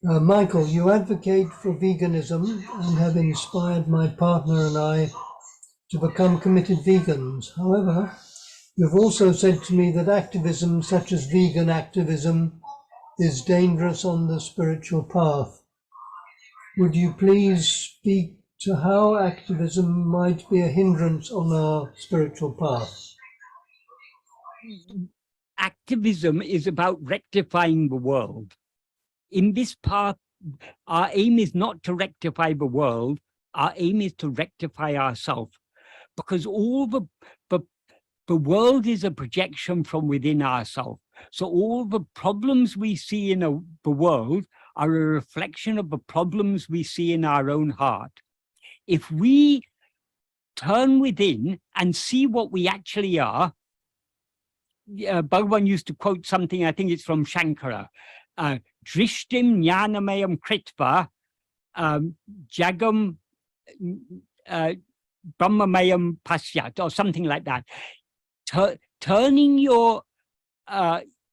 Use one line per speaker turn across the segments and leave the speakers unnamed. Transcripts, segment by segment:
Michael, you advocate for veganism and have inspired my partner and I to become committed vegans. However, you've also said to me that activism, such as vegan activism, is dangerous on the spiritual path. Would you please speak to how activism might be a hindrance on our spiritual path?
Activism is about rectifying the world. In this path, our aim is not to rectify the world. Our aim is to rectify ourselves, because all the world is a projection from within ourselves. So all the problems we see in the world are a reflection of the problems we see in our own heart. If we turn within and see what we actually are, Bhagavan used to quote something, I think it's from Shankara, Drishtim Jnanamayam Kritva Jagam Brahmamayam Pasyat, or something like that. Turning your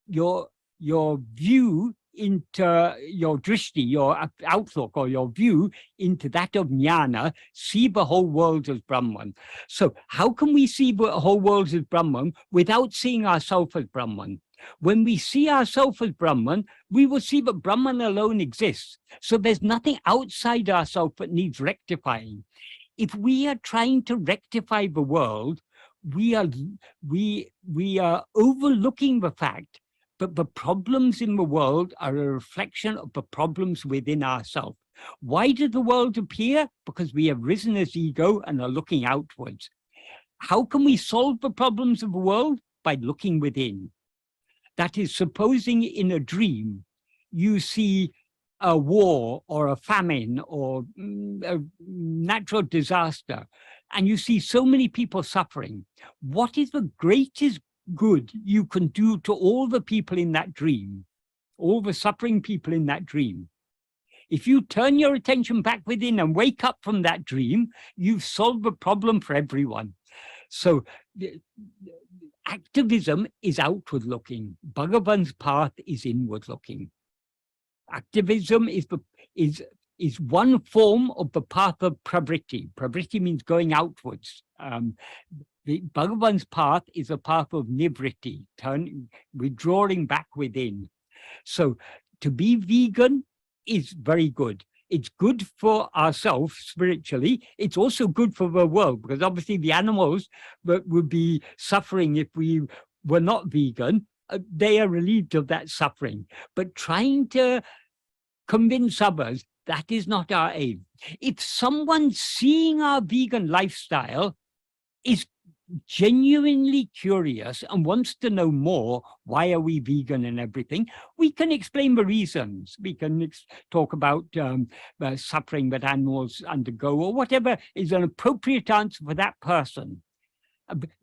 view into your drishti, your outlook or your view into that of jnana, see the whole world as Brahman. So how can we see the whole world as Brahman without seeing ourselves as Brahman? When we see ourselves as Brahman, we will see that Brahman alone exists. So there's nothing outside ourselves that needs rectifying. If we are trying to rectify the world, we are overlooking the fact that the problems in the world are a reflection of the problems within ourselves. Why did the world appear? Because we have risen as ego and are looking outwards. How can we solve the problems of the world? By looking within. That is, supposing in a dream you see a war or a famine or a natural disaster, and you see so many people suffering. What is the greatest good you can do to all the people in that dream, all the suffering people in that dream? If you turn your attention back within and wake up from that dream, you've solved the problem for everyone. So activism is outward looking. Bhagavan's path is inward looking. Activism is one form of the path of pravritti. Pravritti means going outwards. Bhagavan's path is a path of nivritti, withdrawing back within. So to be vegan is very good. It's good for ourselves spiritually. It's also good for the world, because obviously the animals would be suffering if we were not vegan. They are relieved of that suffering. But trying to convince others, that is not our aim. If someone seeing our vegan lifestyle is genuinely curious and wants to know more, why are we vegan and everything, we can explain the reasons. We can talk about suffering that animals undergo, or whatever is an appropriate answer for that person.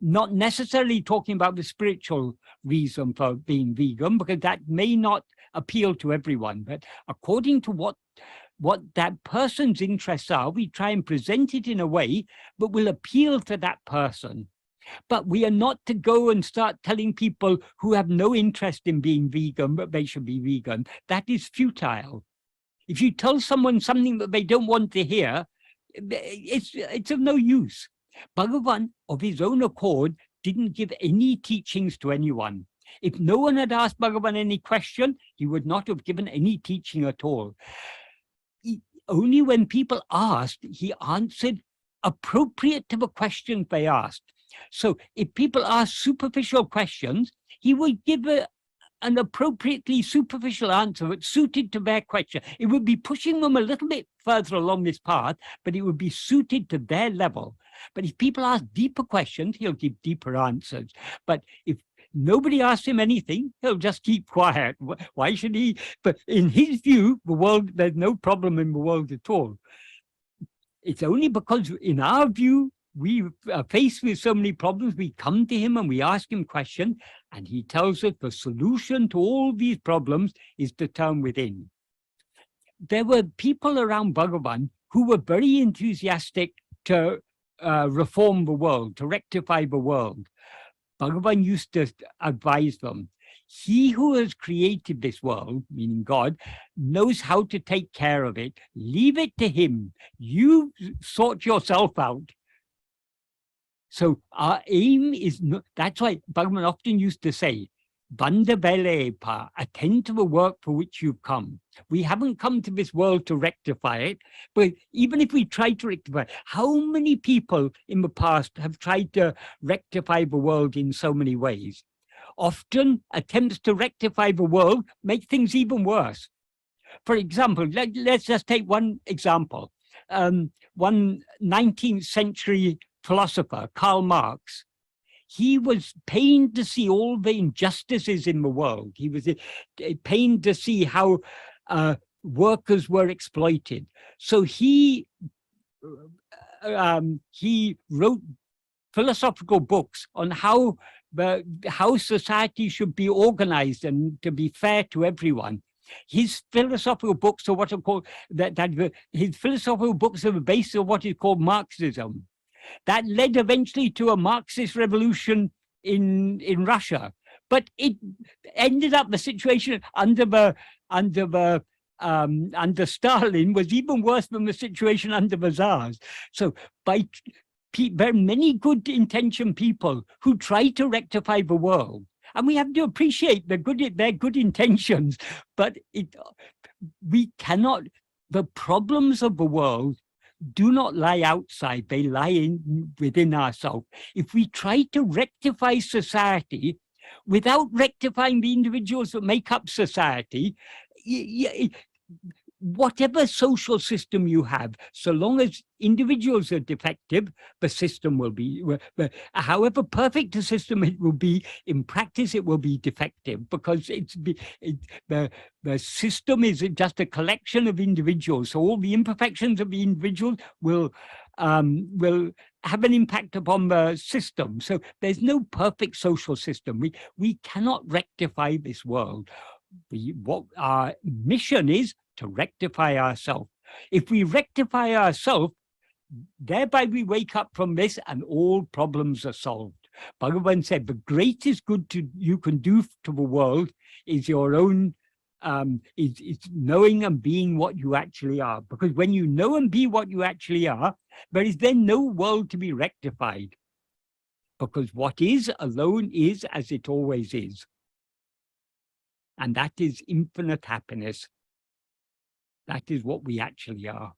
Not necessarily talking about the spiritual reason for being vegan, because that may not appeal to everyone, but according to what that person's interests are, we try and present it in a way that will appeal to that person. But we are not to go and start telling people who have no interest in being vegan that they should be vegan. That is futile. If you tell someone something that they don't want to hear, it's of no use. Bhagavan, of his own accord, didn't give any teachings to anyone. If no one had asked Bhagavan any question, he would not have given any teaching at all. Only when people asked, he answered appropriate to the questions they asked. So if people ask superficial questions, he would give an appropriately superficial answer that's suited to their question. It would be pushing them a little bit further along this path, but it would be suited to their level. But if people ask deeper questions, he'll give deeper answers. But if nobody asks him anything, he'll just keep quiet. Why should he? But in his view, the world, there's no problem in the world at all. It's only because in our view, we are faced with so many problems, we come to him and we ask him questions, and he tells us the solution to all these problems is to turn within. There were people around Bhagavan who were very enthusiastic to reform the world, to rectify the world. Bhagavan used to advise them, He who has created this world, meaning God, knows how to take care of it. Leave it to him. You sort yourself out. So our aim is not, that's why Bhagavan often used to say, Banda Belepa, attend to the work for which you've come. We haven't come to this world to rectify it, but even if we try to rectify it, how many people in the past have tried to rectify the world in so many ways? Often attempts to rectify the world make things even worse. For example, let's just take one example. One 19th century philosopher, Karl Marx, he was pained to see all the injustices in the world. He was pained to see how workers were exploited. So he wrote philosophical books on how society should be organized and to be fair to everyone. His philosophical books are what are called his philosophical books are the basis of what is called Marxism. That led eventually to a Marxist revolution in Russia, but it ended up the situation under Stalin was even worse than the situation under the Tsars. So there are many good intentioned people who try to rectify the world, and we have to appreciate their good intentions, but we cannot. The problems of the world do not lie outside, they lie within ourselves. If we try to rectify society without rectifying the individuals that make up society, whatever social system you have, so long as individuals are defective, the system will be, however perfect a system it will be, in practice it will be defective, because the system is just a collection of individuals. So all the imperfections of the individuals will have an impact upon the system. So there's no perfect social system. We cannot rectify this world. What our mission is to rectify ourselves. If we rectify ourselves, thereby we wake up from this and all problems are solved. Bhagavan said the greatest good you can do to the world is your own, is knowing and being what you actually are. Because when you know and be what you actually are, there is then no world to be rectified. Because what is alone is as it always is. And that is infinite happiness. That is what we actually are.